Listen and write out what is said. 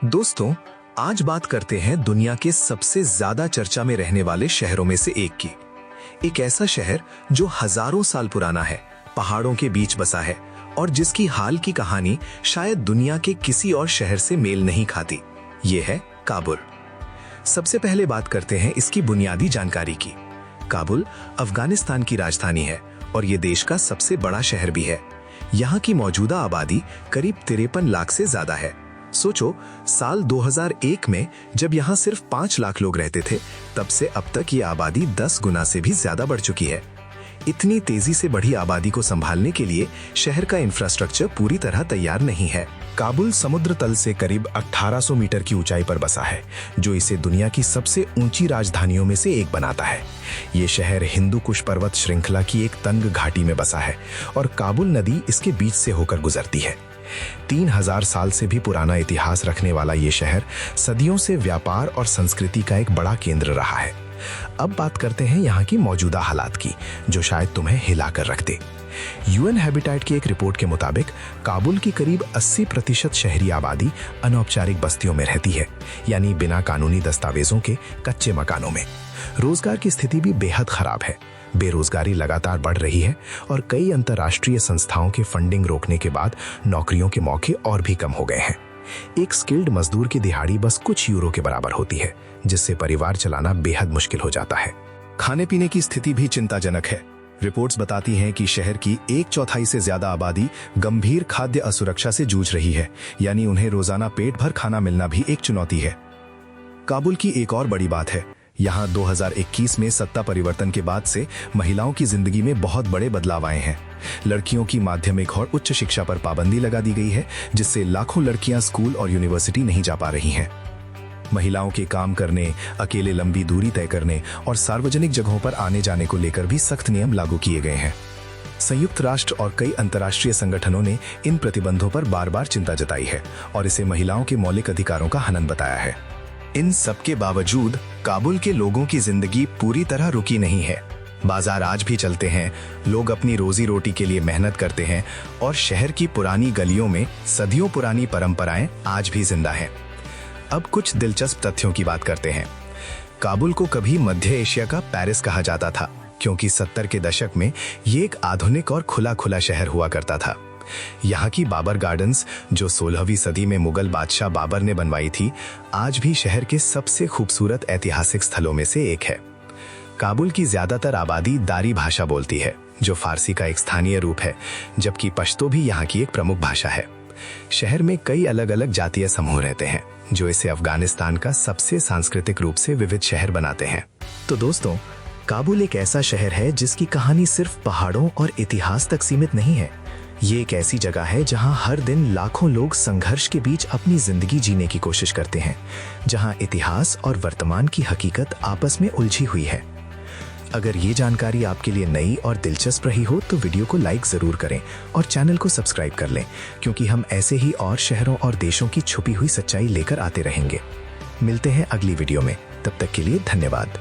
दोस्तों, आज बात करते हैं दुनिया के सबसे ज्यादा चर्चा में रहने वाले शहरों में से एक की। एक ऐसा शहर जो हजारों साल पुराना है, पहाड़ों के बीच बसा है और जिसकी हाल की कहानी शायद दुनिया के किसी और शहर से मेल नहीं खाती। ये है काबुल। सबसे पहले बात करते हैं इसकी बुनियादी जानकारी की। काबुल अफगानिस्तान की राजधानी है और ये देश का सबसे बड़ा शहर भी है। यहाँ की मौजूदा आबादी करीब 53 लाख से ज्यादा है। सोचो, साल 2001 में जब यहाँ सिर्फ 5 लाख लोग रहते थे, तब से अब तक ये आबादी 10 गुना से भी ज्यादा बढ़ चुकी है। इतनी तेजी से बढ़ी आबादी को संभालने के लिए शहर का इंफ्रास्ट्रक्चर पूरी तरह तैयार नहीं है। काबुल समुद्र तल से करीब 1800 मीटर की ऊंचाई पर बसा है, जो इसे दुनिया की सबसे ऊंची राजधानियों में से एक बनाता है। ये शहर हिंदू कुश पर्वत श्रृंखला की एक तंग घाटी में बसा है और काबुल नदी इसके बीच से होकर गुजरती है। 3000 साल से भी पुराना इतिहास रखने वाला ये शहर सदियों से व्यापार और संस्कृति का एक बड़ा केंद्र रहा है। अब बात करते हैं यहाँ की मौजूदा हालात की, जो शायद तुम्हें हिलाकर रख दे। यूएन हैबिटेट की एक रिपोर्ट के मुताबिक काबुल की करीब 80% शहरी आबादी अनौपचारिक बस्तियों में रहती है, यानी बिना कानूनी दस्तावेजों के कच्चे मकानों में। रोजगार की स्थिति भी बेहद खराब है। बेरोजगारी लगातार बढ़ रही है और कई अंतर्राष्ट्रीय संस्थाओं के फंडिंग रोकने के बाद नौकरियों के मौके और भी कम हो गए हैं। एक स्किल्ड मजदूर की दिहाड़ी बस कुछ यूरो के बराबर होती है, जिससे परिवार चलाना बेहद मुश्किल हो जाता है। खाने पीने की स्थिति भी चिंताजनक है। रिपोर्ट्स बताती हैं कि शहर की 1/4 से ज्यादा आबादी गंभीर खाद्य असुरक्षा से जूझ रही है, यानी उन्हें रोजाना पेट भर खाना मिलना भी एक चुनौती है। काबुल की एक और बड़ी बात है, यहाँ 2021 में सत्ता परिवर्तन के बाद से महिलाओं की जिंदगी में बहुत बड़े बदलाव आए हैं। लड़कियों की माध्यमिक और उच्च शिक्षा पर पाबंदी लगा दी गई है, जिससे लाखों लड़कियां स्कूल और यूनिवर्सिटी नहीं जा पा रही हैं। महिलाओं के काम करने, अकेले लंबी दूरी तय करने और सार्वजनिक जगहों पर आने जाने को लेकर भी सख्त नियम लागू किए गए हैं। संयुक्त राष्ट्र और कई अंतर्राष्ट्रीय संगठनों ने इन प्रतिबंधों पर बार बार चिंता जताई है और इसे महिलाओं के मौलिक अधिकारों का हनन बताया है। इन सब के बावजूद काबुल के लोगों की जिंदगी पूरी तरह रुकी नहीं है। बाजार आज भी चलते हैं, लोग अपनी रोजी रोटी के लिए मेहनत करते हैं और शहर की पुरानी गलियों में सदियों पुरानी परंपराएं आज भी जिंदा हैं। अब कुछ दिलचस्प तथ्यों की बात करते हैं। काबुल को कभी मध्य एशिया का पेरिस कहा जाता था, क्योंकि 70 के दशक में ये एक आधुनिक और खुला खुला शहर हुआ करता था। यहाँ की बाबर गार्डन्स, जो 16वीं सदी में मुगल बादशाह बाबर ने बनवाई थी, आज भी शहर के सबसे खूबसूरत ऐतिहासिक स्थलों में से एक है। काबुल की ज्यादातर आबादी दारी भाषा बोलती है, जो फारसी का एक स्थानीय रूप है, जबकि पश्तो भी यहाँ की एक प्रमुख भाषा है। शहर में कई अलग अलग जातीय समूह रहते हैं, जो इसे अफगानिस्तान का सबसे सांस्कृतिक रूप से विविध शहर बनाते हैं। तो दोस्तों, काबुल एक ऐसा शहर है जिसकी कहानी सिर्फ पहाड़ों और इतिहास तक सीमित नहीं है। ये एक ऐसी जगह है जहां हर दिन लाखों लोग संघर्ष के बीच अपनी जिंदगी जीने की कोशिश करते हैं, जहां इतिहास और वर्तमान की हकीकत आपस में उलझी हुई है। अगर ये जानकारी आपके लिए नई और दिलचस्प रही हो तो वीडियो को लाइक जरूर करें और चैनल को सब्सक्राइब कर लें, क्योंकि हम ऐसे ही और शहरों और देशों की छुपी हुई सच्चाई लेकर आते रहेंगे। मिलते हैं अगली वीडियो में, तब तक के लिए धन्यवाद।